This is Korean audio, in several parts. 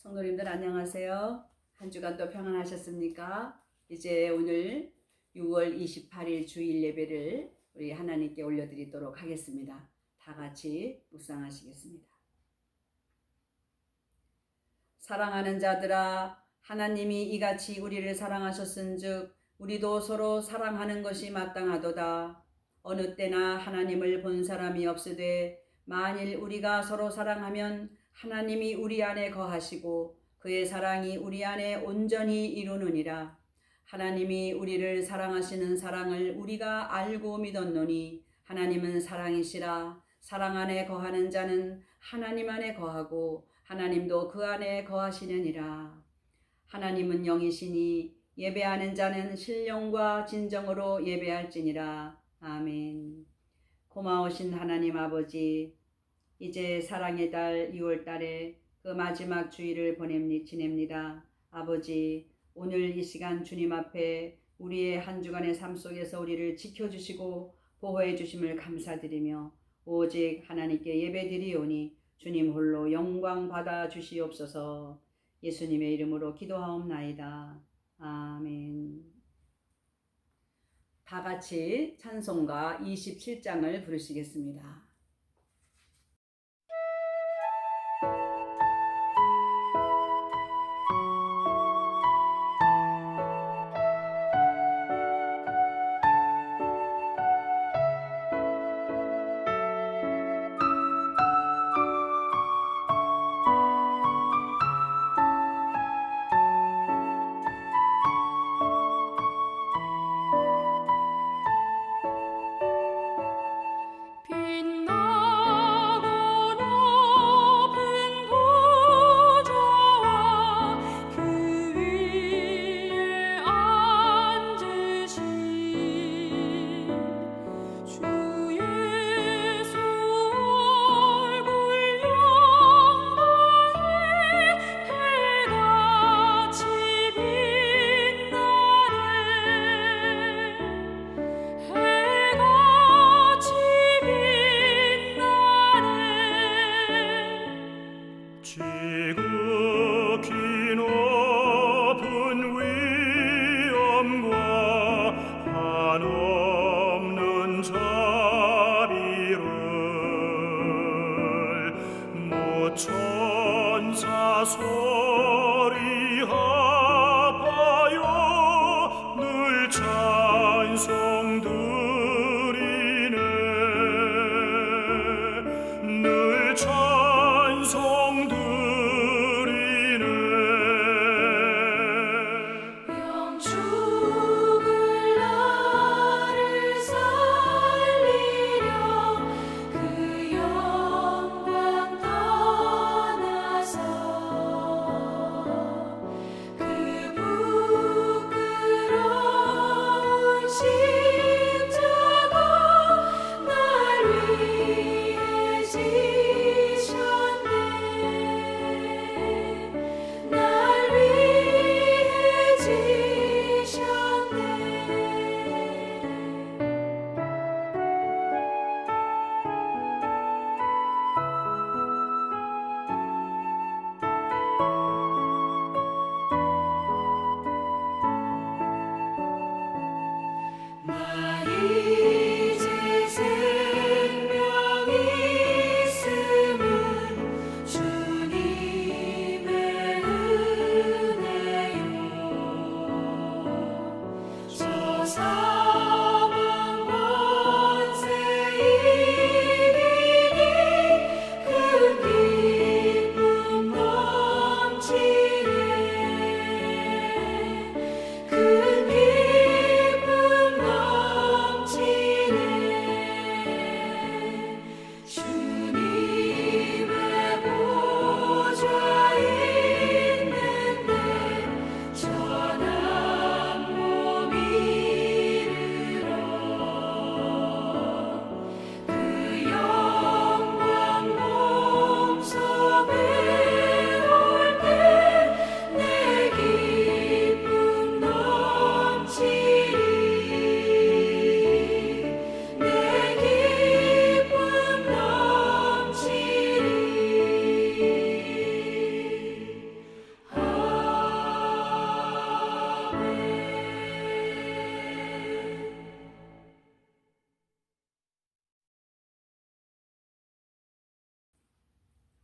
성도님들 안녕하세요. 한 주간 또 평안하셨습니까? 이제 오늘 6월 28일 주일 예배를 우리 하나님께 올려드리도록 하겠습니다. 다 같이 묵상하시겠습니다. 사랑하는 자들아, 하나님이 이같이 우리를 사랑하셨은즉 우리도 서로 사랑하는 것이 마땅하도다. 어느 때나 하나님을 본 사람이 없으되 만일 우리가 서로 사랑하면 하나님이 우리 안에 거하시고 그의 사랑이 우리 안에 온전히 이루느니라. 하나님이 우리를 사랑하시는 사랑을 우리가 알고 믿었노니 하나님은 사랑이시라. 사랑 안에 거하는 자는 하나님 안에 거하고 하나님도 그 안에 거하시느니라. 하나님은 영이시니 예배하는 자는 신령과 진정으로 예배할지니라. 아멘. 고마우신 하나님 아버지, 이제 사랑의 달 6월 달에 그 마지막 주일을 지냅니다. 아버지, 오늘 이 시간 주님 앞에 우리의 한 주간의 삶 속에서 우리를 지켜주시고 보호해 주심을 감사드리며 오직 하나님께 예배드리오니 주님 홀로 영광 받아 주시옵소서. 예수님의 이름으로 기도하옵나이다. 아멘. 다 같이 찬송가 27장을 부르시겠습니다. 천사 소리하여 늘 찬송 드리네. 늘 찬송 드리네. 영 죽을 나를 살리려 그 영광 떠나서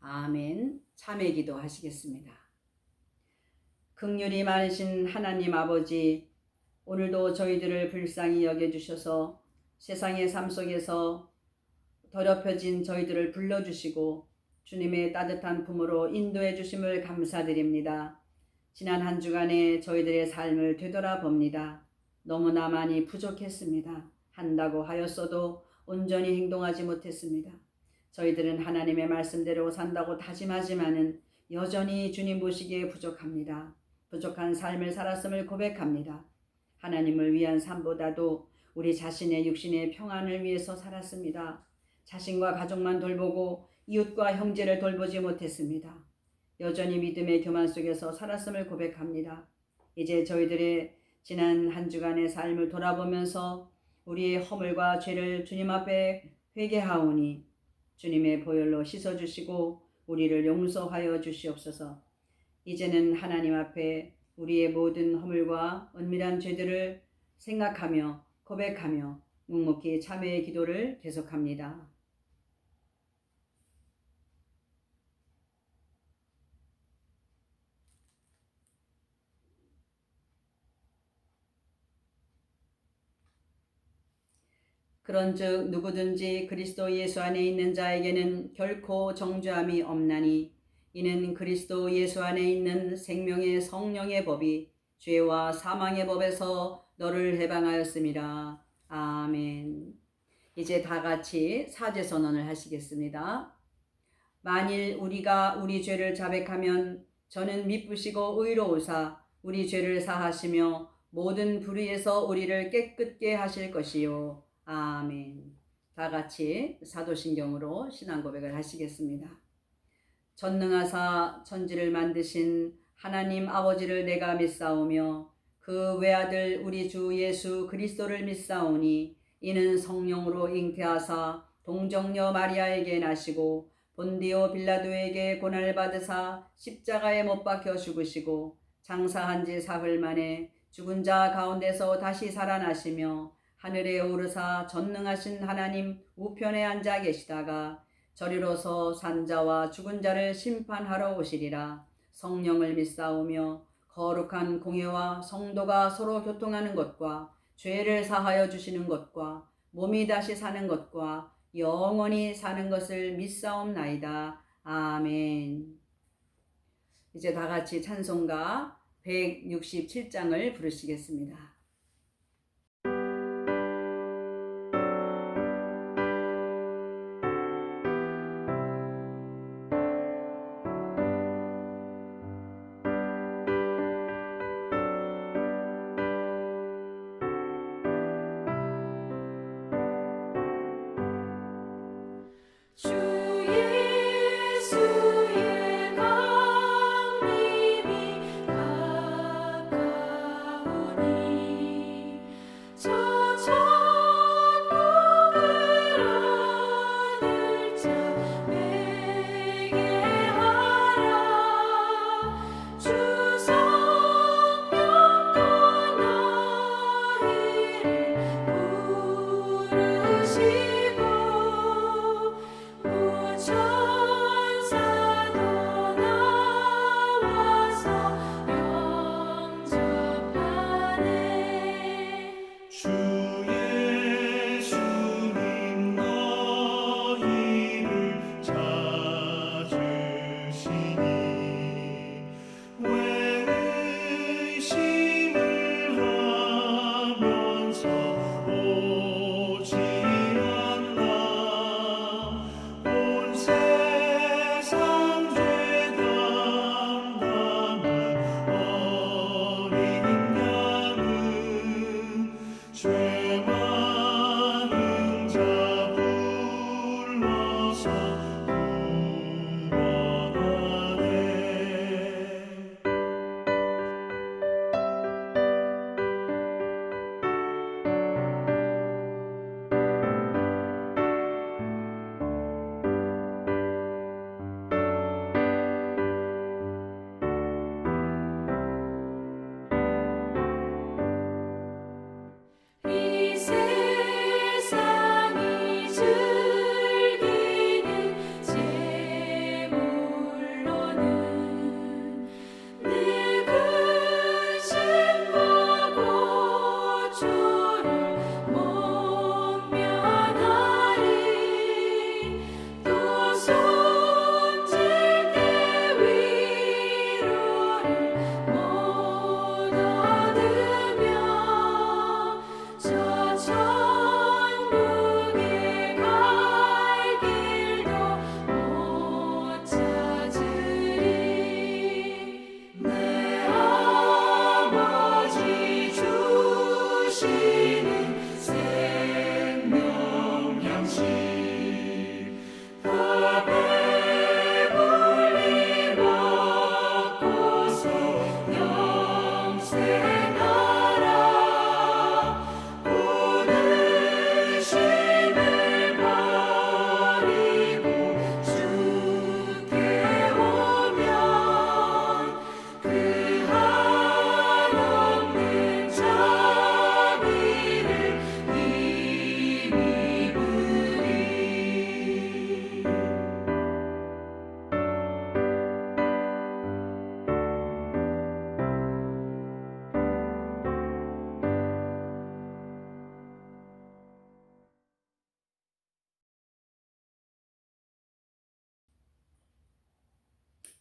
아멘. 참회 기도 하시겠습니다. 긍휼이 많으신 하나님 아버지, 오늘도 저희들을 불쌍히 여겨주셔서 세상의 삶 속에서 더럽혀진 저희들을 불러주시고 주님의 따뜻한 품으로 인도해 주심을 감사드립니다. 지난 한 주간에 저희들의 삶을 되돌아봅니다. 너무나 많이 부족했습니다. 한다고 하였어도 온전히 행동하지 못했습니다. 저희들은 하나님의 말씀대로 산다고 다짐하지만은 여전히 주님 보시기에 부족합니다. 부족한 삶을 살았음을 고백합니다. 하나님을 위한 삶보다도 우리 자신의 육신의 평안을 위해서 살았습니다. 자신과 가족만 돌보고 이웃과 형제를 돌보지 못했습니다. 여전히 믿음의 교만 속에서 살았음을 고백합니다. 이제 저희들의 지난 한 주간의 삶을 돌아보면서 우리의 허물과 죄를 주님 앞에 회개하오니 주님의 보혈로 씻어주시고 우리를 용서하여 주시옵소서. 이제는 하나님 앞에 우리의 모든 허물과 은밀한 죄들을 생각하며 고백하며 묵묵히 참회의 기도를 계속합니다. 그런즉 누구든지 그리스도 예수 안에 있는 자에게는 결코 정죄함이 없나니 이는 그리스도 예수 안에 있는 생명의 성령의 법이 죄와 사망의 법에서 너를 해방하였음이라. 아멘. 이제 다 같이 사죄선언을 하시겠습니다. 만일 우리가 우리 죄를 자백하면 저는 미쁘시고 의로우사 우리 죄를 사하시며 모든 불의에서 우리를 깨끗게 하실 것이요. 아멘. 다 같이 사도신경으로 신앙 고백을 하시겠습니다. 전능하사 천지를 만드신 하나님 아버지를 내가 믿사오며 그 외아들 우리 주 예수 그리스도를 믿사오니 이는 성령으로 잉태하사 동정녀 마리아에게 나시고 본디오 빌라도에게 고난을 받으사 십자가에 못 박혀 죽으시고 장사한 지 사흘 만에 죽은 자 가운데서 다시 살아나시며 하늘에 오르사 전능하신 하나님 우편에 앉아 계시다가 저리로서 산자와 죽은 자를 심판하러 오시리라. 성령을 믿사오며 거룩한 공예와 성도가 서로 교통하는 것과 죄를 사하여 주시는 것과 몸이 다시 사는 것과 영원히 사는 것을 믿사옵나이다. 아멘. 이제 다 같이 찬송가 167장을 부르시겠습니다. 주 예수의 강림이 가까우니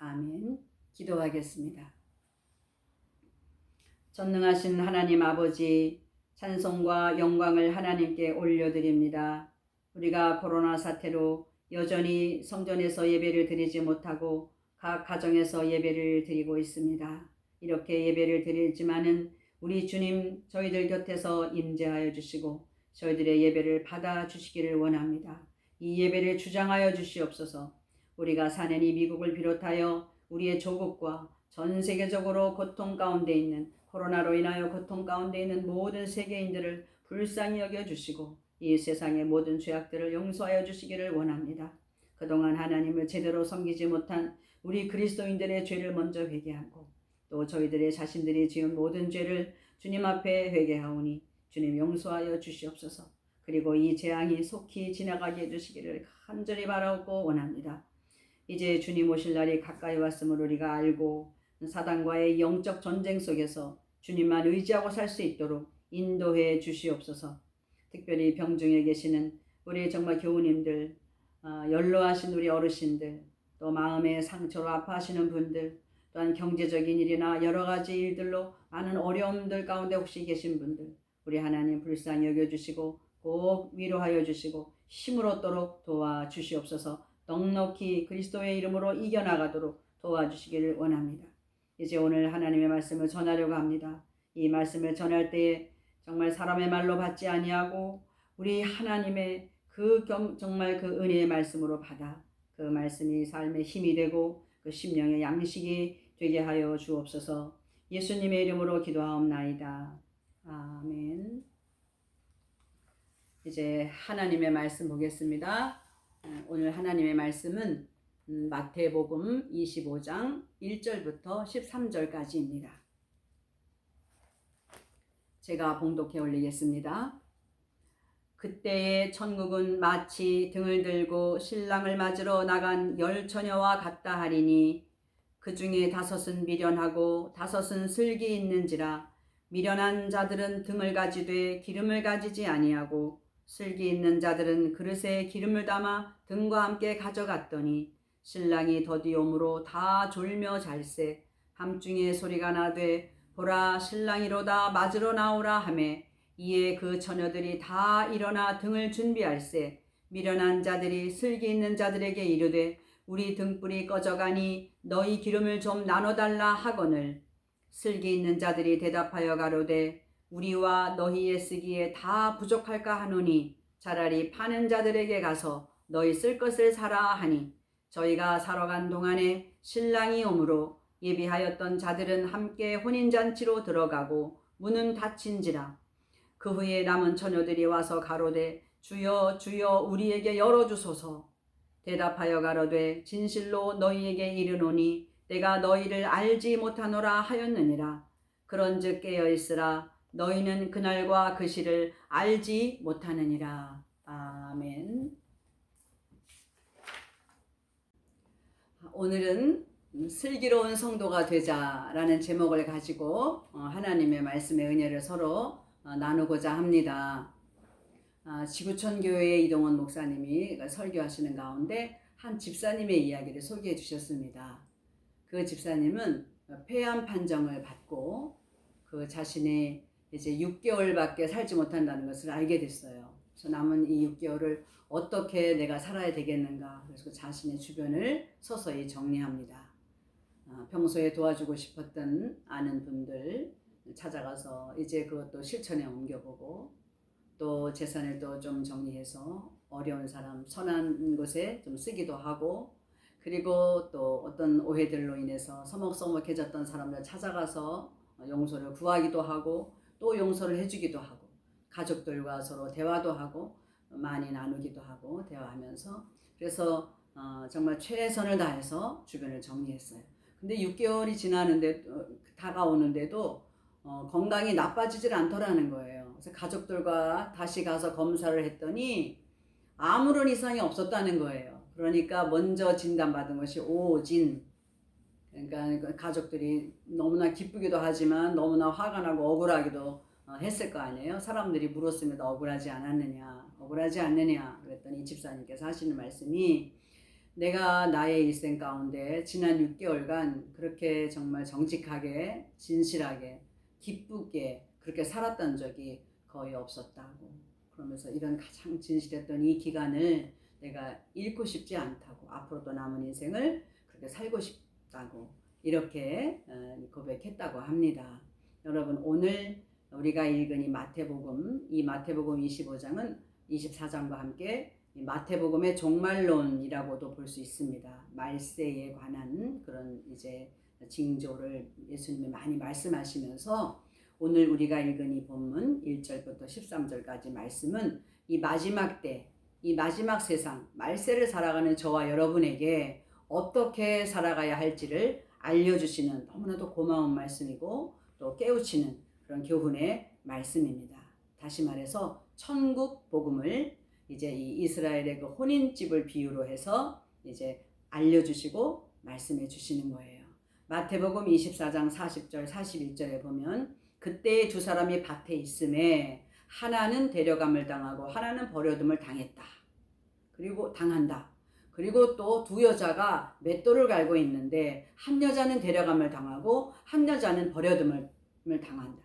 아멘. 기도하겠습니다. 전능하신 하나님 아버지, 찬송과 영광을 하나님께 올려드립니다. 우리가 코로나 사태로 여전히 성전에서 예배를 드리지 못하고 각 가정에서 예배를 드리고 있습니다. 이렇게 예배를 드리지만은 우리 주님 저희들 곁에서 임재하여 주시고 저희들의 예배를 받아 주시기를 원합니다. 이 예배를 주장하여 주시옵소서. 우리가 사는 이 미국을 비롯하여 우리의 조국과 전 세계적으로 고통 가운데 있는 코로나로 인하여 고통 가운데 있는 모든 세계인들을 불쌍히 여겨주시고 이 세상의 모든 죄악들을 용서하여 주시기를 원합니다. 그동안 하나님을 제대로 섬기지 못한 우리 그리스도인들의 죄를 먼저 회개하고 또 저희들의 자신들이 지은 모든 죄를 주님 앞에 회개하오니 주님 용서하여 주시옵소서. 그리고 이 재앙이 속히 지나가게 해주시기를 간절히 바라고 원합니다. 이제 주님 오실 날이 가까이 왔음을 우리가 알고 사단과의 영적 전쟁 속에서 주님만 의지하고 살 수 있도록 인도해 주시옵소서. 특별히 병중에 계시는 우리 정말 교우님들, 연로하신 우리 어르신들, 또 마음의 상처로 아파하시는 분들, 또한 경제적인 일이나 여러 가지 일들로 많은 어려움들 가운데 혹시 계신 분들, 우리 하나님 불쌍히 여겨주시고 꼭 위로하여 주시고 힘을 얻도록 도와주시옵소서. 넉넉히 그리스도의 이름으로 이겨나가도록 도와주시기를 원합니다. 이제 오늘 하나님의 말씀을 전하려고 합니다. 이 말씀을 전할 때에 정말 사람의 말로 받지 아니하고 우리 하나님의 정말 그 은혜의 말씀으로 받아 그 말씀이 삶의 힘이 되고 그 심령의 양식이 되게 하여 주옵소서. 예수님의 이름으로 기도하옵나이다. 아멘. 이제 하나님의 말씀 보겠습니다. 오늘 하나님의 말씀은 마태복음 25장 1절부터 13절까지입니다. 제가 봉독해 올리겠습니다. 그때의 천국은 마치 등을 들고 신랑을 맞으러 나간 10처녀와 같다 하리니 그 중에 5은 미련하고 5은 슬기 있는지라 미련한 자들은 등을 가지되 기름을 가지지 아니하고 슬기 있는 자들은 그릇에 기름을 담아 등과 함께 가져갔더니 신랑이 더디 오므로 다 졸며 잘세 함중에 소리가 나되 보라 신랑이로다 맞으러 나오라 하매 이에 그 처녀들이 다 일어나 등을 준비할세 미련한 자들이 슬기 있는 자들에게 이르되 우리 등불이 꺼져가니 너희 기름을 좀 나눠달라 하거늘 슬기 있는 자들이 대답하여 가로되 우리와 너희의 쓰기에 다 부족할까 하노니 차라리 파는 자들에게 가서 너희 쓸 것을 사라 하니 저희가 사러 간 동안에 신랑이 오므로 예비하였던 자들은 함께 혼인잔치로 들어가고 문은 닫힌지라 그 후에 남은 처녀들이 와서 가로되 주여 주여 우리에게 열어주소서 대답하여 가로되 진실로 너희에게 이르노니 내가 너희를 알지 못하노라 하였느니라 그런즉 깨어있으라 너희는 그날과 그 시를 알지 못하느니라. 아멘. 오늘은 슬기로운 성도가 되자라는 제목을 가지고 하나님의 말씀의 은혜를 서로 나누고자 합니다. 지구촌 교회의 이동원 목사님이 설교하시는 가운데 한 집사님의 이야기를 소개해 주셨습니다. 그 집사님은 폐암 판정을 받고 그 자신의 이제 6개월밖에 살지 못한다는 것을 알게 됐어요. 그래서 남은 이 6개월을 어떻게 내가 살아야 되겠는가. 그래서 자신의 주변을 서서히 정리합니다. 평소에 도와주고 싶었던 아는 분들 찾아가서 이제 그것도 실천에 옮겨보고 또 재산을 또 좀 정리해서 어려운 사람 선한 곳에 좀 쓰기도 하고 그리고 또 어떤 오해들로 인해서 서먹서먹해졌던 사람들 찾아가서 용서를 구하기도 하고 또 용서를 해주기도 하고 가족들과 서로 대화도 하고 많이 나누기도 하고 대화하면서 그래서 정말 최선을 다해서 주변을 정리했어요. 근데 6개월이 지나는데 다가오는데도 건강이 나빠지질 않더라는 거예요. 그래서 가족들과 다시 가서 검사를 했더니 아무런 이상이 없었다는 거예요. 그러니까 먼저 진단받은 것이 오진. 그러니까 가족들이 너무나 기쁘기도 하지만 너무나 화가 나고 억울하기도 했을 거 아니에요. 사람들이 물었습니다. 억울하지 않았느냐, 억울하지 않느냐. 그랬더니 집사님께서 하시는 말씀이 내가 나의 일생 가운데 지난 6개월간 그렇게 정말 정직하게, 진실하게, 기쁘게 그렇게 살았던 적이 거의 없었다고. 그러면서 이런 가장 진실했던 이 기간을 내가 잃고 싶지 않다고, 앞으로도 남은 인생을 그렇게 살고 싶다고 이렇게 고백했다고 합니다. 여러분, 오늘 우리가 읽은 이 마태복음 25장은 24장과 함께 마태복음의 종말론이라고도 볼 수 있습니다. 말세에 관한 그런 이제 징조를 예수님이 많이 말씀하시면서 오늘 우리가 읽은 이 본문 1절부터 13절까지 말씀은 이 마지막 때, 이 마지막 세상, 말세를 살아가는 저와 여러분에게 어떻게 살아가야 할지를 알려주시는 너무나도 고마운 말씀이고 또 깨우치는 그런 교훈의 말씀입니다. 다시 말해서 천국 복음을 이제 이 이스라엘의 그 혼인집을 비유로 해서 이제 알려주시고 말씀해 주시는 거예요. 마태복음 24장 40절 41절에 보면 그때 두 사람이 밭에 있음에 하나는 데려감을 당하고 하나는 버려둠을 당했다. 그리고 당한다. 그리고 또 두 여자가 맷돌을 갈고 있는데 한 여자는 데려감을 당하고 한 여자는 버려둠을 당한다.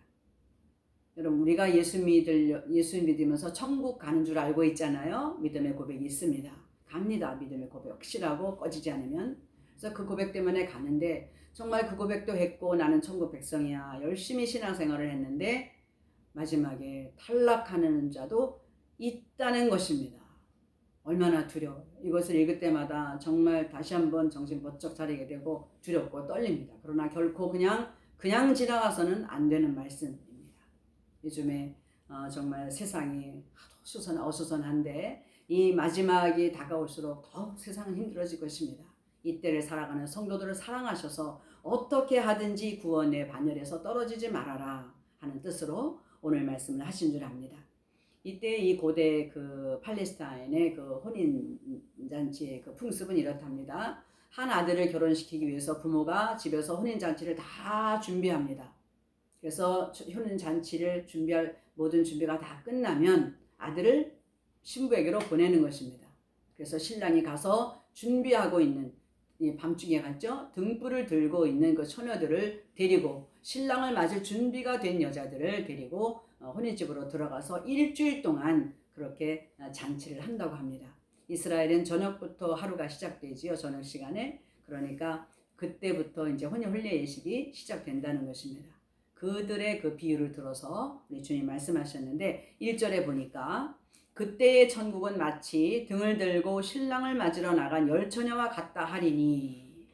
여러분, 우리가 예수 믿으면서 천국 가는 줄 알고 있잖아요. 믿음의 고백이 있습니다. 갑니다. 믿음의 고백 확실하고 꺼지지 않으면. 그래서 그 고백 때문에 가는데 정말 그 고백도 했고 나는 천국 백성이야. 열심히 신앙생활을 했는데 마지막에 탈락하는 자도 있다는 것입니다. 얼마나 두려워요. 이것을 읽을 때마다 정말 다시 한번 정신 번쩍 차리게 되고 두렵고 떨립니다. 그러나 결코 그냥 지나가서는 안 되는 말씀입니다. 요즘에 정말 세상이 하도 어수선한데 이 마지막이 다가올수록 더욱 세상은 힘들어질 것입니다. 이때를 살아가는 성도들을 사랑하셔서 어떻게 하든지 구원의 반열에서 떨어지지 말아라 하는 뜻으로 오늘 말씀을 하신 줄 압니다. 이때 이 고대 그 팔레스타인의 그 혼인잔치의 그 풍습은 이렇답니다. 한 아들을 결혼시키기 위해서 부모가 집에서 혼인잔치를 다 준비합니다. 그래서 혼인잔치를 준비할 모든 준비가 다 끝나면 아들을 신부에게로 보내는 것입니다. 그래서 신랑이 가서 준비하고 있는 밤중에 갔죠. 등불을 들고 있는 그 처녀들을 데리고 신랑을 맞을 준비가 된 여자들을 데리고 혼인집으로 들어가서 일주일 동안 그렇게 잔치를 한다고 합니다. 이스라엘은 저녁부터 하루가 시작되지요. 저녁 시간에. 그러니까 그때부터 이제 혼례 예식이 시작된다는 것입니다. 그들의 그 비유를 들어서 우리 주님 말씀하셨는데 1절에 보니까 그때의 천국은 마치 등을 들고 신랑을 맞으러 나간 열처녀와 같다 하리니,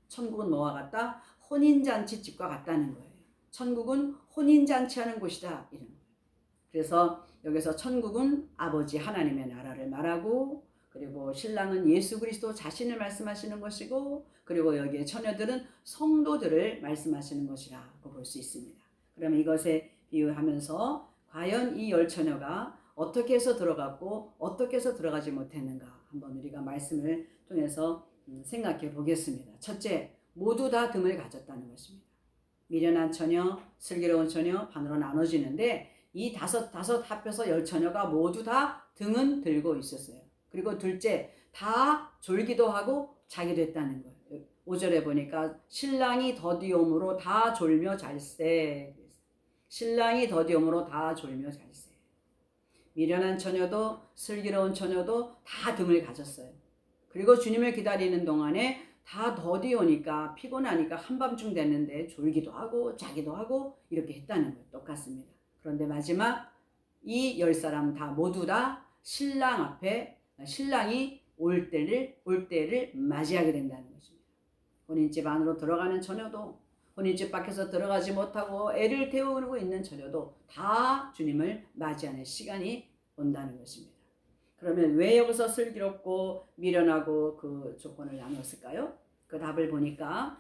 천국은 뭐와 같다? 혼인잔치 집과 같다는 거예요. 천국은 혼인잔치 하는 곳이다 이런 거예요. 그래서 여기서 천국은 아버지 하나님의 나라를 말하고 그리고 신랑은 예수 그리스도 자신을 말씀하시는 것이고 그리고 여기에 처녀들은 성도들을 말씀하시는 것이라고 볼 수 있습니다. 그러면 이것에 비유하면서 과연 이 열처녀가 어떻게 해서 들어갔고 어떻게 해서 들어가지 못했는가 한번 우리가 말씀을 통해서 생각해 보겠습니다. 첫째, 모두 다 등을 가졌다는 것입니다. 미련한 처녀, 슬기로운 처녀 반으로 나눠지는데 이 다섯 합해서 열처녀가 모두 다 등은 들고 있었어요. 그리고 둘째, 다 졸기도 하고 자기도 했다는 거예요. 5절에 보니까 신랑이 더디옴으로 다 졸며 잘세. 신랑이 더디옴으로 다 졸며 잘세. 미련한 처녀도 슬기로운 처녀도 다 등을 가졌어요. 그리고 주님을 기다리는 동안에 다 더디오니까 피곤하니까 한밤중 됐는데 졸기도 하고 자기도 하고 이렇게 했다는 거예요. 똑같습니다. 그런데 마지막 이 10사람 다 모두 다 신랑 앞에 신랑이 올 때를 맞이하게 된다는 것입니다. 혼인집 안으로 들어가는 처녀도 혼인집 밖에서 들어가지 못하고 애를 태우고 있는 처녀도 다 주님을 맞이하는 시간이 온다는 것입니다. 그러면 왜 여기서 슬기롭고 미련하고 그 조건을 나눴을까요? 그 답을 보니까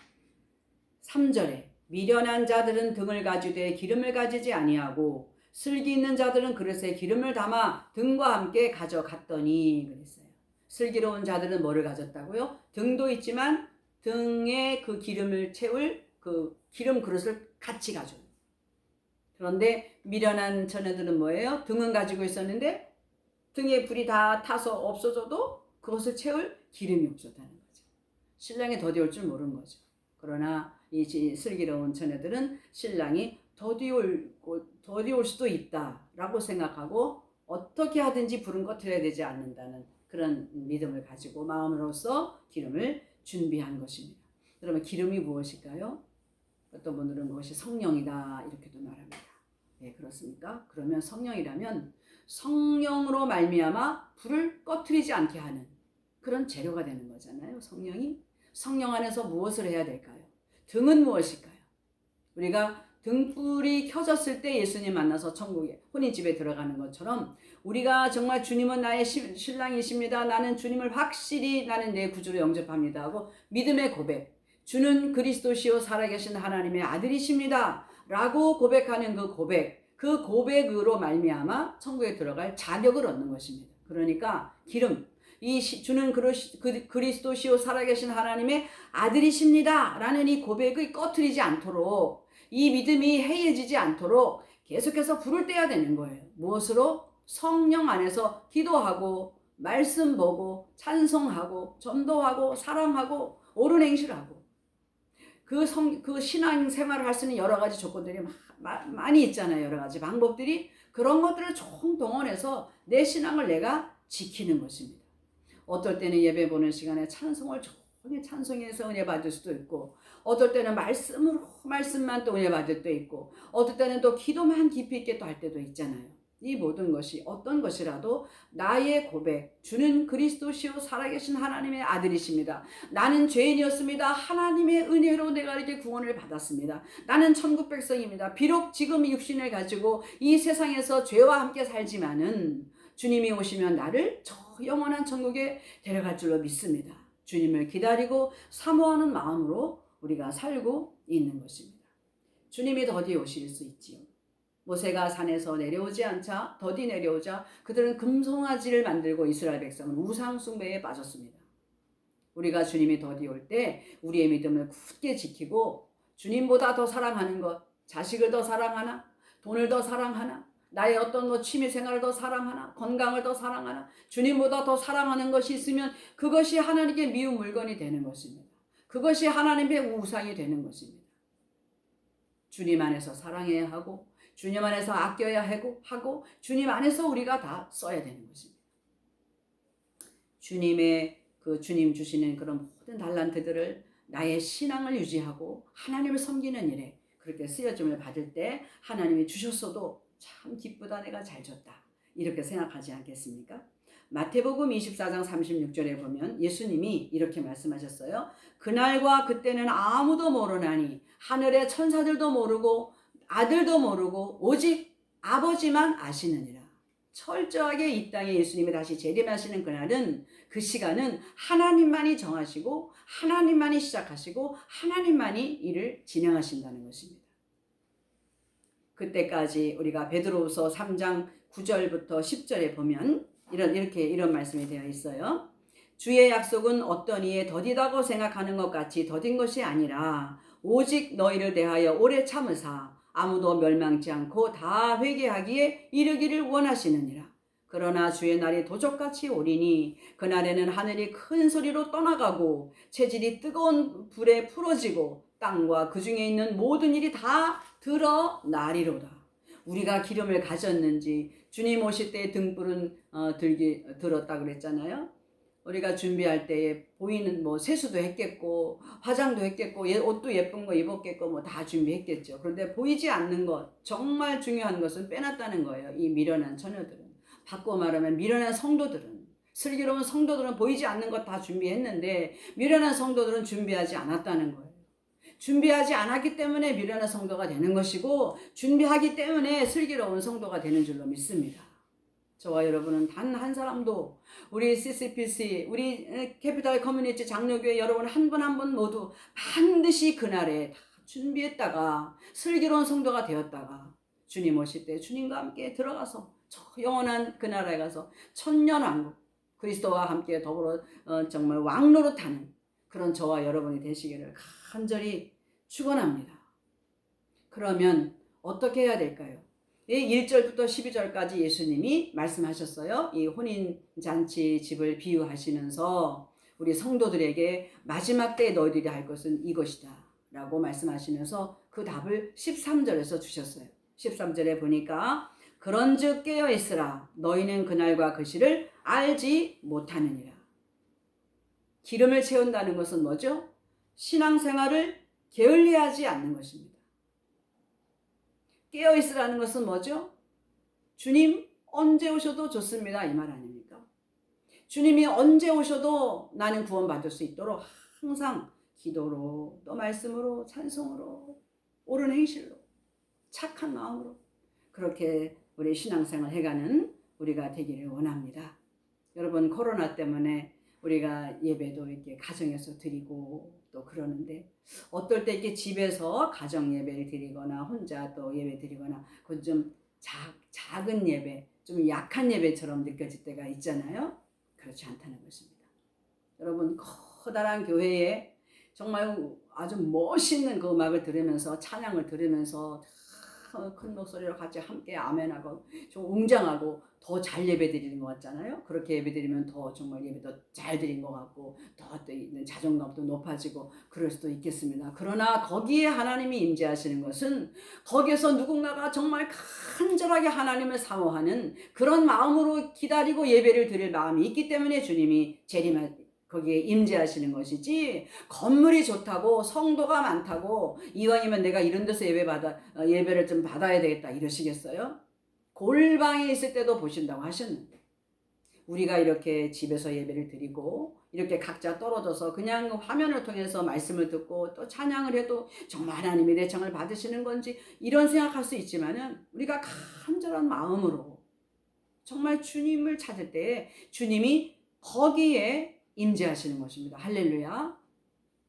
3절에 미련한 자들은 등을 가지되 기름을 가지지 아니하고 슬기 있는 자들은 그릇에 기름을 담아 등과 함께 가져갔더니 그랬어요. 슬기로운 자들은 뭐를 가졌다고요? 등도 있지만 등에 그 기름을 채울 그 기름 그릇을 같이 가져요. 그런데 미련한 처녀들은 뭐예요? 등은 가지고 있었는데 등에 불이 다 타서 없어져도 그것을 채울 기름이 없었다는 거죠. 신랑이 더디올 줄 모르는 거죠. 그러나 이 슬기로운 처녀들은 신랑이 더디올 수도 있다라고 생각하고 어떻게 하든지 불은 꺼트려야 되지 않는다는 그런 믿음을 가지고 마음으로써 기름을 준비한 것입니다. 그러면 기름이 무엇일까요? 어떤 분들은 그것이 성령이다 이렇게도 말합니다. 네, 그렇습니까? 그러면 성령이라면 성령으로 말미암아 불을 꺼트리지 않게 하는 그런 재료가 되는 거잖아요. 성령이. 성령 안에서 무엇을 해야 될까요? 등은 무엇일까요? 우리가 등불이 켜졌을 때 예수님 만나서 천국에 혼인집에 들어가는 것처럼 우리가 정말 주님은 나의 신랑이십니다. 나는 주님을 확실히 나는 내 구주로 영접합니다 하고 믿음의 고백, 주는 그리스도시요 살아계신 하나님의 아들이십니다 라고 고백하는 그 고백으로 말미암아 천국에 들어갈 자격을 얻는 것입니다. 그러니까 기름, 주는 그리스도시요 살아계신 하나님의 아들이십니다 라는 이 고백을 꺼트리지 않도록, 이 믿음이 해이해지지 않도록 계속해서 불을 떼야 되는 거예요. 무엇으로? 성령 안에서 기도하고 말씀 보고 찬송하고 전도하고 사랑하고 옳은 행실을 하고 그 신앙 생활을 할 수 있는 여러 가지 조건들이 많이 있잖아요. 여러 가지 방법들이. 그런 것들을 총동원해서 내 신앙을 내가 지키는 것입니다. 어떨 때는 예배 보는 시간에 찬송을 종일 찬송해서 은혜 받을 수도 있고, 어떨 때는 말씀만 또 은혜 받을 때도 있고, 어떨 때는 또 기도만 깊이 있게 또 할 때도 있잖아요. 이 모든 것이 어떤 것이라도 나의 고백, 주는 그리스도시요 살아계신 하나님의 아들이십니다. 나는 죄인이었습니다. 하나님의 은혜로 내가 이렇게 구원을 받았습니다. 나는 천국 백성입니다. 비록 지금 육신을 가지고 이 세상에서 죄와 함께 살지만은 주님이 오시면 나를 저 영원한 천국에 데려갈 줄로 믿습니다. 주님을 기다리고 사모하는 마음으로 우리가 살고 있는 것입니다. 주님이 더디 오실 수 있지요. 모세가 산에서 내려오지 않자 더디 내려오자 그들은 금송아지를 만들고 이스라엘 백성은 우상 숭배에 빠졌습니다. 우리가 주님이 더디 올 때 우리의 믿음을 굳게 지키고 주님보다 더 사랑하는 것, 자식을 더 사랑하나, 돈을 더 사랑하나, 나의 어떤 취미 생활을 더 사랑하나, 건강을 더 사랑하나, 주님보다 더 사랑하는 것이 있으면 그것이 하나님께 미운 물건이 되는 것입니다. 그것이 하나님의 우상이 되는 것입니다. 주님 안에서 사랑해야 하고 주님 안에서 아껴야 하고 주님 안에서 우리가 다 써야 되는 것입니다. 주님 주시는 그런 모든 달란트들을 나의 신앙을 유지하고 하나님을 섬기는 일에 그렇게 쓰여짐을 받을 때 하나님이 주셨어도 참 기쁘다, 내가 잘 줬다, 이렇게 생각하지 않겠습니까? 마태복음 24장 36절에 보면 예수님이 이렇게 말씀하셨어요. 그날과 그때는 아무도 모르나니 하늘의 천사들도 모르고 아들도 모르고 오직 아버지만 아시느니라. 철저하게 이 땅에 예수님이 다시 재림하시는 그날은, 그 시간은 하나님만이 정하시고 하나님만이 시작하시고 하나님만이 이를 진행하신다는 것입니다. 그때까지 우리가 베드로후서 3장 9절부터 10절에 보면 이런 말씀이 되어 있어요. 주의 약속은 어떤 이에 더디다고 생각하는 것 같이 더딘 것이 아니라 오직 너희를 대하여 오래 참으사 아무도 멸망치 않고 다 회개하기에 이르기를 원하시느니라. 그러나 주의 날이 도적같이 오리니 그날에는 하늘이 큰 소리로 떠나가고 체질이 뜨거운 불에 풀어지고 땅과 그 중에 있는 모든 일이 다 드러나리로다. 우리가 기름을 가졌는지, 주님 오실 때 등불은 들었다 그랬잖아요. 우리가 준비할 때에 보이는 세수도 했겠고 화장도 했겠고 옷도 예쁜 거 입었겠고 다 준비했겠죠. 그런데 보이지 않는 것, 정말 중요한 것은 빼놨다는 거예요. 이 미련한 처녀들은. 바꿔 말하면 미련한 성도들은, 슬기로운 성도들은 보이지 않는 것 다 준비했는데 미련한 성도들은 준비하지 않았다는 거예요. 준비하지 않았기 때문에 미련한 성도가 되는 것이고 준비하기 때문에 슬기로운 성도가 되는 줄로 믿습니다. 저와 여러분은 단 한 사람도, 우리 CCPC, 우리 캐피탈 커뮤니티 장로교회 여러분 한 분 한 분 모두 반드시 그날에 다 준비했다가 슬기로운 성도가 되었다가 주님 오실 때 주님과 함께 들어가서 저 영원한 그 나라에 가서 천년왕국 그리스도와 함께 더불어 정말 왕노릇하는 그런 저와 여러분이 되시기를 간절히 축원합니다. 그러면 어떻게 해야 될까요? 1절부터 12절까지 예수님이 말씀하셨어요. 이 혼인잔치 집을 비유하시면서 우리 성도들에게 마지막 때에 너희들이 할 것은 이것이다 라고 말씀하시면서 그 답을 13절에서 주셨어요. 13절에 보니까 그런즉 깨어있으라 너희는 그날과 그 시를 알지 못하느니라. 기름을 채운다는 것은 뭐죠? 신앙생활을 게을리하지 않는 것입니다. 깨어있으라는 것은 뭐죠? 주님 언제 오셔도 좋습니다 이 말 아닙니까? 주님이 언제 오셔도 나는 구원받을 수 있도록 항상 기도로 또 말씀으로 찬송으로 옳은 행실로 착한 마음으로 그렇게 우리 신앙생활 해가는 우리가 되기를 원합니다. 여러분 코로나 때문에 우리가 예배도 이렇게 가정에서 드리고 또 그러는데 어떨 때 이렇게 집에서 가정 예배를 드리거나 혼자 또 예배 드리거나 그건 좀 작은 예배, 좀 약한 예배처럼 느껴질 때가 있잖아요. 그렇지 않다는 것입니다. 여러분 커다란 교회에 정말 아주 멋있는 그 음악을 들으면서 찬양을 들으면서 큰 목소리로 같이 함께 아멘하고 좀 웅장하고 더 잘 예배드리는 것 같잖아요. 그렇게 예배드리면 더 정말 예배도 잘 드린 것 같고 더 있는 자존감도 높아지고 그럴 수도 있겠습니다. 그러나 거기에 하나님이 임재하시는 것은 거기에서 누군가가 정말 간절하게 하나님을 사모하는 그런 마음으로 기다리고 예배를 드릴 마음이 있기 때문에 주님이 거기에 임재하시는 것이지 건물이 좋다고 성도가 많다고 이왕이면 내가 이런 데서 예배를 좀 받아야 되겠다 이러시겠어요? 골방에 있을 때도 보신다고 하셨는데 우리가 이렇게 집에서 예배를 드리고 이렇게 각자 떨어져서 그냥 화면을 통해서 말씀을 듣고 또 찬양을 해도 정말 하나님의 대청을 받으시는 건지 이런 생각할 수 있지만은 우리가 간절한 마음으로 정말 주님을 찾을 때 주님이 거기에 임재하시는 것입니다. 할렐루야.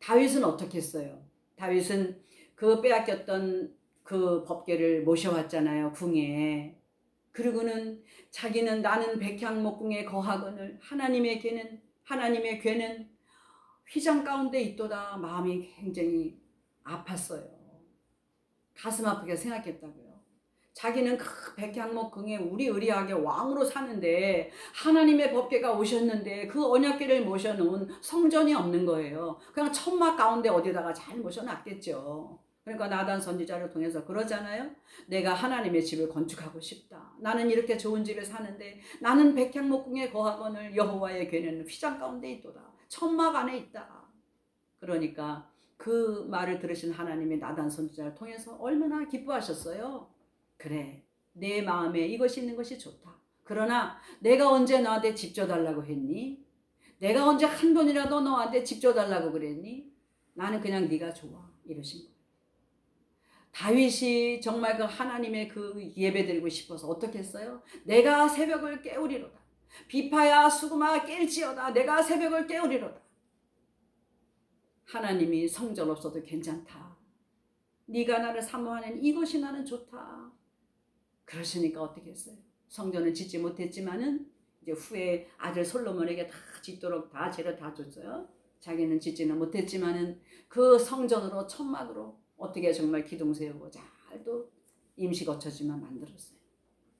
다윗은 어떻게 했어요? 다윗은 그 빼앗겼던 그 법궤를 모셔왔잖아요. 궁에. 그리고는 자기는 나는 백향목궁에 거하거늘 하나님의 괴는 휘장 가운데 있도다. 마음이 굉장히 아팠어요. 가슴 아프게 생각했다고요. 자기는 그 백향목궁에 의리하게 왕으로 사는데 하나님의 법궤가 오셨는데 그 언약궤를 모셔놓은 성전이 없는 거예요. 그냥 천막 가운데 어디다가 잘 모셔놨겠죠. 그러니까 나단 선지자를 통해서 그러잖아요. 내가 하나님의 집을 건축하고 싶다. 나는 이렇게 좋은 집에 사는데 나는 백향목궁에 거하거늘 여호와의 궤는 휘장 가운데 있도다. 천막 안에 있다. 그러니까 그 말을 들으신 하나님의 나단 선지자를 통해서 얼마나 기뻐하셨어요. 그래, 내 마음에 이것이 있는 것이 좋다. 그러나 내가 언제 너한테 집 줘달라고 했니? 내가 언제 한 번이라도 너한테 집 줘달라고 그랬니? 나는 그냥 네가 좋아. 이러신 거예요. 다윗이 정말 그 하나님의 그 예배 드리고 싶어서 어떻게 했어요? 내가 새벽을 깨우리로다. 비파야 수금아 깰지어다. 내가 새벽을 깨우리로다. 하나님이 성전 없어도 괜찮다. 네가 나를 사모하는 이것이 나는 좋다. 그러시니까 어떻게 했어요? 성전을 짓지 못했지만은 이제 후에 아들 솔로몬에게 다 짓도록 다 재료 다 줬어요. 자기는 짓지는 못했지만은 그 성전으로 천막으로 어떻게 정말 기둥 세우고 잘도 임시 거처지만 만들었어요.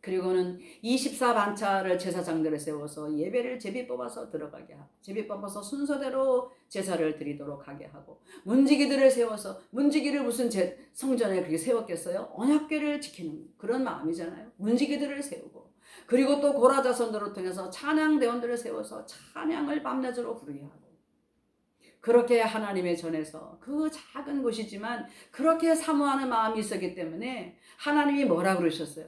그리고는 24반차를 제사장들을 세워서 예배를 제비 뽑아서 들어가게 하고 제비 뽑아서 순서대로 제사를 드리도록 하게 하고 문지기들을 세워서 문지기를 무슨 성전에 그렇게 세웠겠어요? 언약궤를 지키는 그런 마음이잖아요. 문지기들을 세우고 그리고 또 고라자손들을 통해서 찬양대원들을 세워서 찬양을 밤낮으로 부르게 하고 그렇게 하나님의 전에서 그 작은 곳이지만 그렇게 사모하는 마음이 있었기 때문에 하나님이 뭐라 그러셨어요?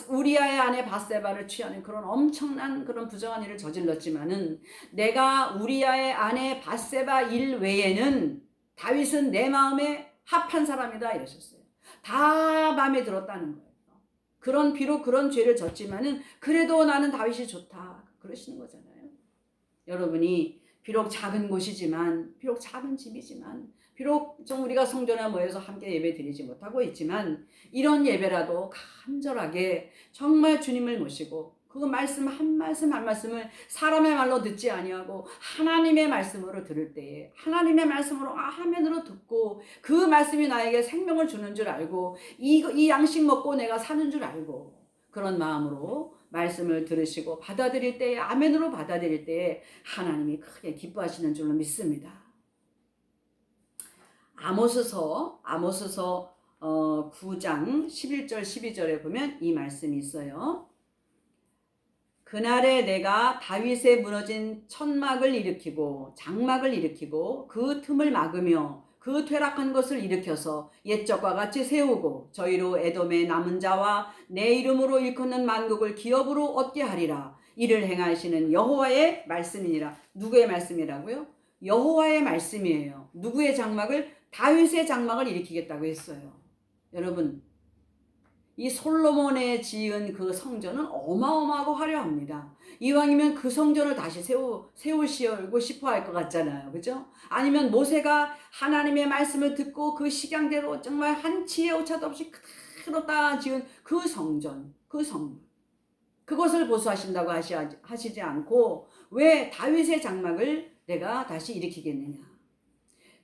우리아의 아내 밧세바를 취하는 그런 엄청난 그런 부정한 일을 저질렀지만은 내가 우리아의 아내 밧세바 일 외에는 다윗은 내 마음에 합한 사람이다 이러셨어요. 다 마음에 들었다는 거예요. 비록 그런 죄를 졌지만은 그래도 나는 다윗이 좋다 그러시는 거잖아요. 여러분이 비록 작은 곳이지만 비록 작은 집이지만 비록 좀 우리가 성전에 모여서 함께 예배 드리지 못하고 있지만 이런 예배라도 간절하게 정말 주님을 모시고 그 말씀 한 말씀 한 말씀을 사람의 말로 듣지 아니하고 하나님의 말씀으로 들을 때에 하나님의 말씀으로 아멘으로 듣고 그 말씀이 나에게 생명을 주는 줄 알고 이 양식 먹고 내가 사는 줄 알고 그런 마음으로 말씀을 들으시고 받아들일 때에 아멘으로 받아들일 때에 하나님이 크게 기뻐하시는 줄로 믿습니다. 아모스서 9장 11절 12절에 보면 이 말씀이 있어요. 그날에 내가 다윗의 무너진 천막을 일으키고 장막을 일으키고 그 틈을 막으며 그 퇴락한 것을 일으켜서 옛적과 같이 세우고 저희로 에돔의 남은 자와 내 이름으로 일컫는 만국을 기업으로 얻게 하리라. 이를 행하시는 여호와의 말씀이니라. 누구의 말씀이라고요? 여호와의 말씀이에요. 누구의 장막을? 다윗의 장막을 일으키겠다고 했어요. 여러분, 이 솔로몬의 지은 그 성전은 어마어마하고 화려합니다. 이왕이면 그 성전을 다시 세우시고 싶어 할 것 같잖아요. 그죠? 아니면 모세가 하나님의 말씀을 듣고 그 식양대로 정말 한치의 오차도 없이 그대로 딱 지은 그 성전, 그 성문. 그것을 보수하신다고 하시지 않고 왜 다윗의 장막을 내가 다시 일으키겠느냐.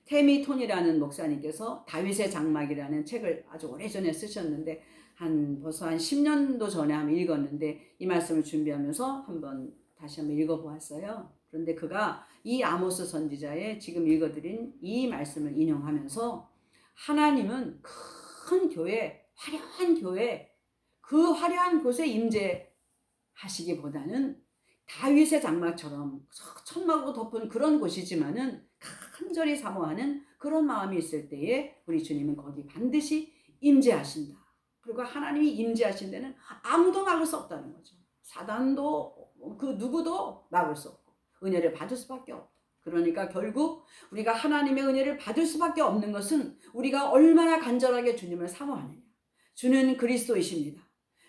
테미 톤이라는 목사님께서 다윗의 장막이라는 책을 아주 오래전에 쓰셨는데 벌써 한 10년도 전에 한번 읽었는데 이 말씀을 준비하면서 다시 한번 읽어보았어요. 그런데 그가 이 아모스 선지자의 지금 읽어드린 이 말씀을 인용하면서 하나님은 큰 교회, 화려한 교회, 그 화려한 곳에 임재하시기보다는 다윗의 장막처럼 천막으로 덮은 그런 곳이지만은 간절히 사모하는 그런 마음이 있을 때에 우리 주님은 거기 반드시 임재하신다. 그리고 하나님이 임재하신 데는 아무도 막을 수 없다는 거죠. 사단도 그 누구도 막을 수 없고 은혜를 받을 수밖에 없다. 그러니까 결국 우리가 하나님의 은혜를 받을 수밖에 없는 것은 우리가 얼마나 간절하게 주님을 사모하느냐. 주는 그리스도이십니다.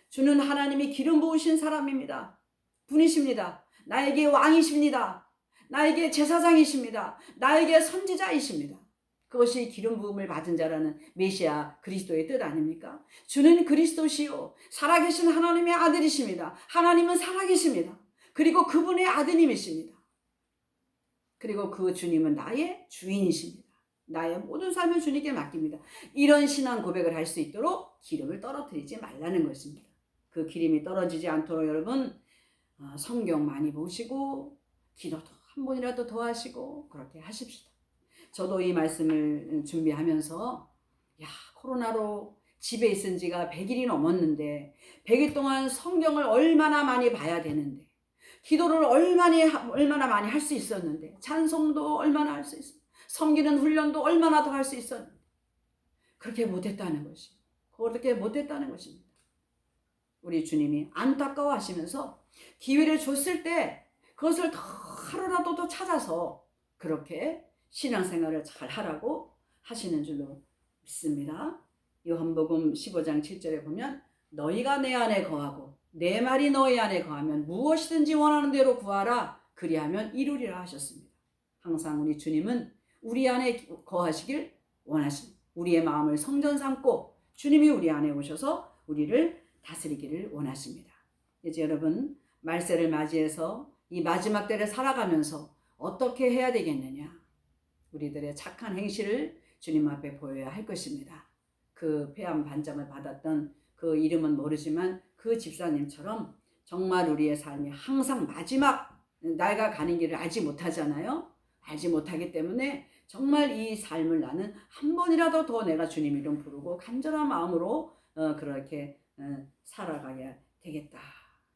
주는 하나님이 기름 부으신 사람입니다. 분이십니다. 나에게 왕이십니다. 나에게 제사장이십니다. 나에게 선지자이십니다. 그것이 기름 부음을 받은 자라는 메시아 그리스도의 뜻 아닙니까? 주는 그리스도시요 살아계신 하나님의 아들이십니다. 하나님은 살아계십니다. 그리고 그분의 아드님이십니다. 그리고 그 주님은 나의 주인이십니다. 나의 모든 삶을 주님께 맡깁니다. 이런 신앙 고백을 할 수 있도록 기름을 떨어뜨리지 말라는 것입니다. 그 기름이 떨어지지 않도록 여러분 성경 많이 보시고 기도도 한 번이라도 더 하시고 그렇게 하십시다. 저도 이 말씀을 준비하면서 코로나로 집에 있은 지가 100일이 넘었는데 100일 동안 성경을 얼마나 많이 봐야 되는데 기도를 얼마나 많이 할 수 있었는데 찬송도 얼마나 할 수 있었는데 섬기는 훈련도 얼마나 더 할 수 있었는데 그렇게 못했다는 것입니다. 우리 주님이 안타까워하시면서 기회를 줬을 때 그것을 더 하루라도 더 찾아서 그렇게 신앙생활을 잘 하라고 하시는 줄로 믿습니다. 요한복음 15장 7절에 보면 너희가 내 안에 거하고 내 말이 너희 안에 거하면 무엇이든지 원하는 대로 구하라 그리하면 이루리라 하셨습니다. 항상 우리 주님은 우리 안에 거하시길 원하십니다. 우리의 마음을 성전 삼고 주님이 우리 안에 오셔서 우리를 다스리기를 원하십니다. 이제 여러분 말세를 맞이해서 이 마지막 때를 살아가면서 어떻게 해야 되겠느냐. 우리들의 착한 행실을 주님 앞에 보여야 할 것입니다. 그 폐암 반점을 받았던 그 이름은 모르지만 그 집사님처럼 정말 우리의 삶이 항상 마지막 내가 가는 길을 알지 못하잖아요. 알지 못하기 때문에 정말 이 삶을 나는 한 번이라도 더 내가 주님 이름 부르고 간절한 마음으로 그렇게 살아가야 되겠다.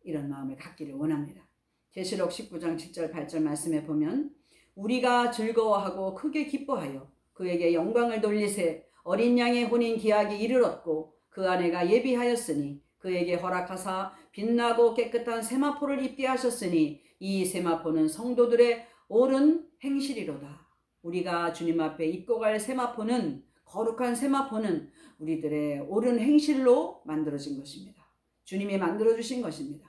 이런 마음을 갖기를 원합니다. 계시록 19장 7절 8절 말씀에 보면 우리가 즐거워하고 크게 기뻐하여 그에게 영광을 돌리세 어린 양의 혼인 기약이 이르렀고 그 아내가 예비하였으니 그에게 허락하사 빛나고 깨끗한 세마포를 입게 하셨으니 이 세마포는 성도들의 옳은 행실이로다. 우리가 주님 앞에 입고 갈 세마포는 거룩한 세마포는 우리들의 옳은 행실로 만들어진 것입니다. 주님이 만들어주신 것입니다.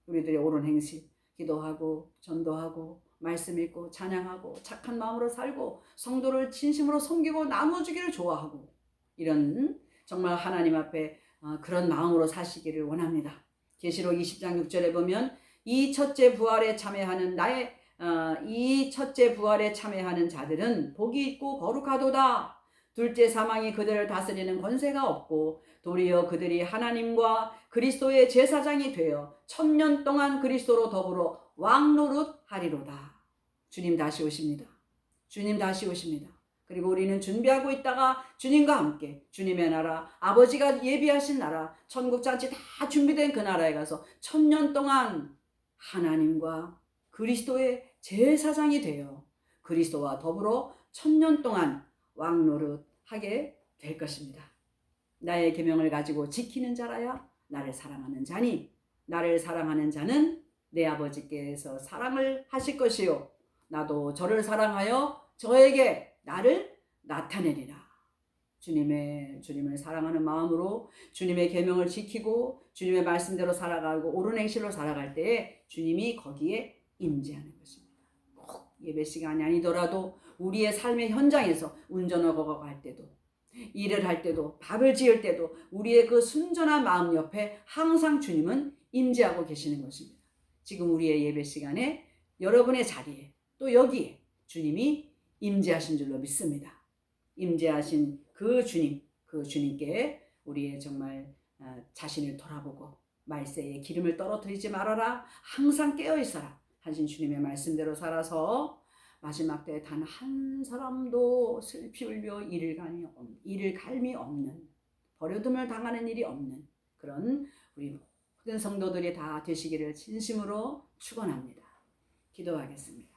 우리들의 옳은 행실 기도하고 전도하고 말씀 읽고 찬양하고 착한 마음으로 살고 성도를 진심으로 섬기고 나눠주기를 좋아하고 이런 정말 하나님 앞에 그런 마음으로 사시기를 원합니다. 계시록 20장 6절에 보면 이 첫째 부활에 참여하는 자들은 복이 있고 거룩하도다. 둘째 사망이 그들을 다스리는 권세가 없고 도리어 그들이 하나님과 그리스도의 제사장이 되어 1000년 동안 그리스도로 더불어 왕노릇하리로다. 주님 다시 오십니다. 주님 다시 오십니다. 그리고 우리는 준비하고 있다가 주님과 함께 주님의 나라, 아버지가 예비하신 나라, 천국 잔치 다 준비된 그 나라에 가서 1000년 동안 하나님과 그리스도의 제사장이 되어 그리스도와 더불어 1000년 동안 왕노릇하게 될 것입니다. 나의 계명을 가지고 지키는 자라야 나를 사랑하는 자니, 나를 사랑하는 자는 내 아버지께서 사랑을 하실 것이요 나도 저를 사랑하여 저에게 나를 나타내리라. 주님을 사랑하는 마음으로 주님의 계명을 지키고 주님의 말씀대로 살아가고 옳은 행실로 살아갈 때에 주님이 거기에 임재하는 것입니다. 꼭 예배 시간이 아니더라도 우리의 삶의 현장에서 운전하고 갈 때도, 일을 할 때도, 밥을 지을 때도 우리의 그 순전한 마음 옆에 항상 주님은 임재하고 계시는 것입니다. 지금 우리의 예배 시간에 여러분의 자리에 또 여기에 주님이 임재하신 줄로 믿습니다. 임재하신 그 주님께 우리의 정말 자신을 돌아보고 말세에 기름을 떨어뜨리지 말아라. 항상 깨어있어라. 하신 주님의 말씀대로 살아서 마지막 때에 단 한 사람도 슬피 울며 이를 갈미 없는, 버려둠을 당하는 일이 없는 그런 우리 모든 성도들이 다 되시기를 진심으로 축원합니다. 기도하겠습니다.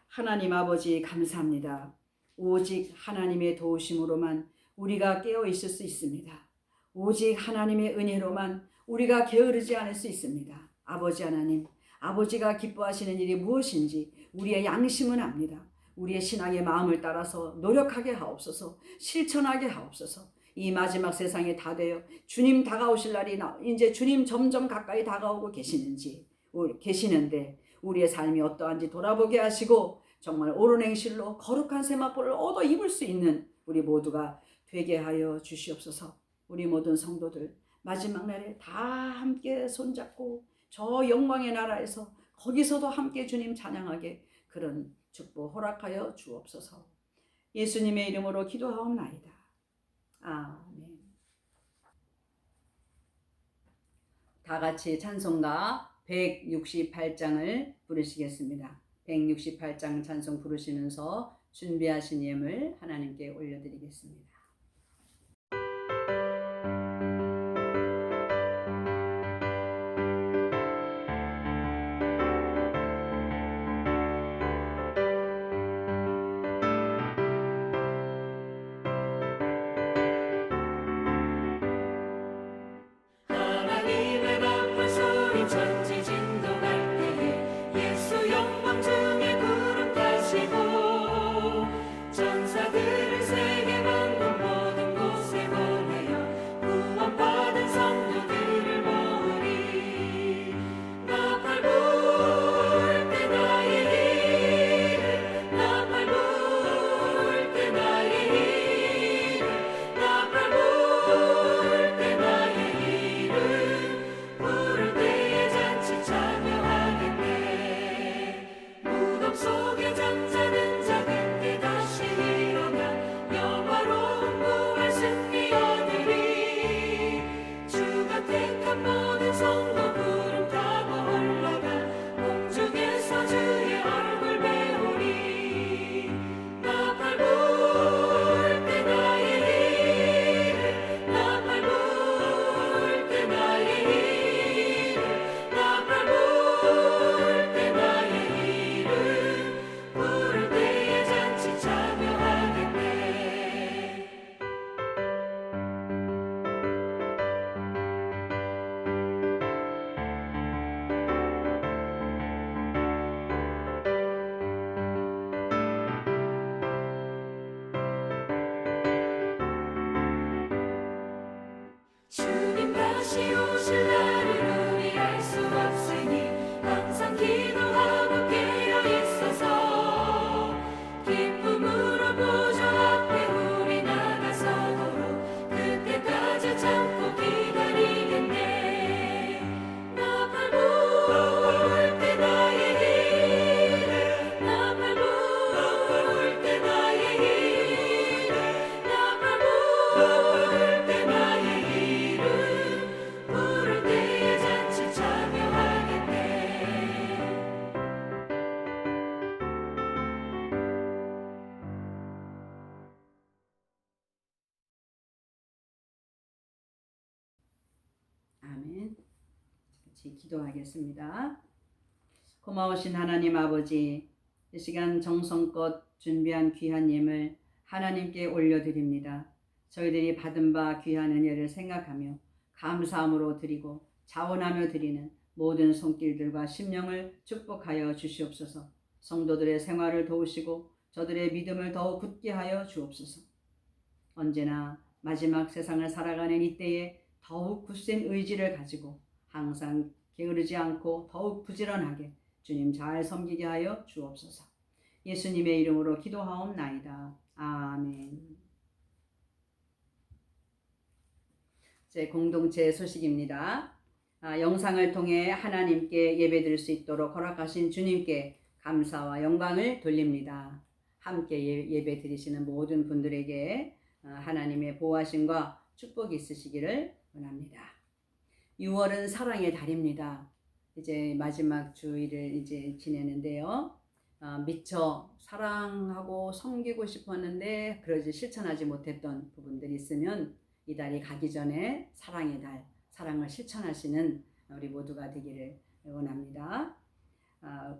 하나님 아버지 감사합니다. 오직 하나님의 도우심으로만 우리가 깨어 있을 수 있습니다. 오직 하나님의 은혜로만 우리가 게으르지 않을 수 있습니다. 아버지 하나님, 아버지가 기뻐하시는 일이 무엇인지 우리의 양심은 압니다. 우리의 신앙의 마음을 따라서 노력하게 하옵소서, 실천하게 하옵소서. 이 마지막 세상에 다 되어 주님 다가오실 날이 이제 주님 점점 가까이 다가오고 계시는데 우리의 삶이 어떠한지 돌아보게 하시고 정말 옳은 행실로 거룩한 세마포를 얻어 입을 수 있는 우리 모두가 되게 하여 주시옵소서. 우리 모든 성도들 마지막 날에 다 함께 손잡고 저 영광의 나라에서 거기서도 함께 주님 찬양하게 그런 축복 허락하여 주옵소서. 예수님의 이름으로 기도하옵나이다. 아멘. 다 같이 찬송가 168장을 부르시겠습니다. 168장 찬송 부르시면서 준비하신 예물 하나님께 올려드리겠습니다. 하나님의 나팔 소리 천지 진동할 때에 예수 영광 중에 구름 타시고 전사들을 세계 만국 같이 기도하겠습니다. 고마우신 하나님 아버지, 이 시간 정성껏 준비한 귀한 예물 하나님께 올려드립니다. 저희들이 받은 바 귀한 은혜를 생각하며 감사함으로 드리고 자원하며 드리는 모든 손길들과 심령을 축복하여 주시옵소서. 성도들의 생활을 도우시고 저들의 믿음을 더욱 굳게 하여 주옵소서. 언제나 마지막 세상을 살아가는 이때에 더욱 굳센 의지를 가지고 항상 게으르지 않고 더욱 부지런하게 주님 잘 섬기게 하여 주옵소서. 예수님의 이름으로 기도하옵나이다. 아멘. 제 공동체 소식입니다. 영상을 통해 하나님께 예배드릴 수 있도록 허락하신 주님께 감사와 영광을 돌립니다. 함께 예배 드리시는 모든 분들에게 하나님의 보호하심과 축복이 있으시기를 원합니다. 6월은 사랑의 달입니다. 이제 마지막 주일을 이제 지내는데요. 미처 사랑하고 섬기고 싶었는데 그러지 실천하지 못했던 부분들이 있으면 이 달이 가기 전에 사랑의 달, 사랑을 실천하시는 우리 모두가 되기를 원합니다.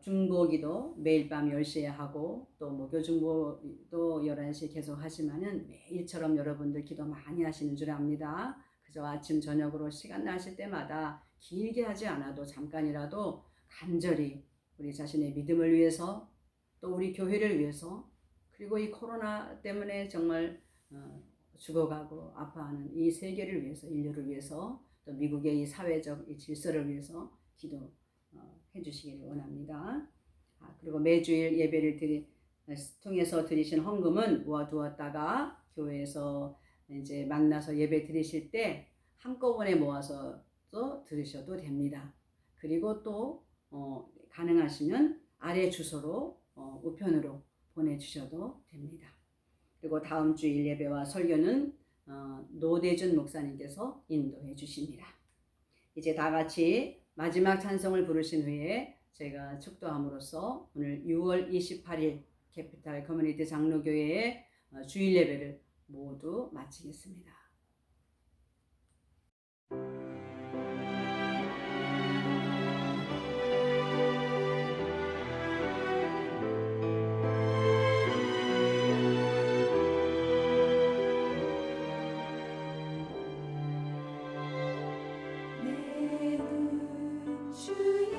중보기도 매일 밤 10시에 하고 또 목요 중보도 11시에 계속 하지만은 매일처럼 여러분들 기도 많이 하시는 줄 압니다. 그저 아침 저녁으로 시간 나실 때마다 길게 하지 않아도 잠깐이라도 간절히 우리 자신의 믿음을 위해서 또 우리 교회를 위해서 그리고 이 코로나 때문에 정말 죽어가고 아파하는 이 세계를 위해서, 인류를 위해서 또 미국의 이 사회적 이 질서를 위해서 기도해 주시기를 원합니다. 그리고 매주일 예배를 통해서 드리신 헌금은 모아두었다가 교회에서 이제 만나서 예배 드리실 때 한꺼번에 모아서 또 들으셔도 됩니다. 그리고 또 가능하시면 아래 주소로 우편으로 보내주셔도 됩니다. 그리고 다음 주일 예배와 설교는 노대준 목사님께서 인도해 주십니다. 이제 다 같이 마지막 찬송을 부르신 후에 제가 축도함으로써 오늘 6월 28일 캐피탈 커뮤니티 장로교회의 주일 예배를 모두 마치겠습니다. 주의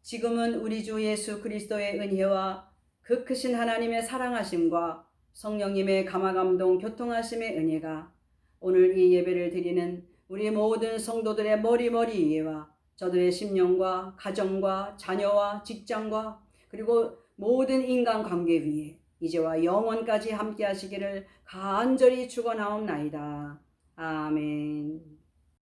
지금은 우리 주 예수 그리스도의 은혜와 그 크신 하나님의 사랑하심과 성령님의 감화감동 교통하심의 은혜가 오늘 이 예배를 드리는 우리 모든 성도들의 머리 위에와 저들의 심령과 가정과 자녀와 직장과 그리고 모든 인간관계 위에 이제와 영원까지 함께 하시기를 간절히 축원하옵나이다. 아멘.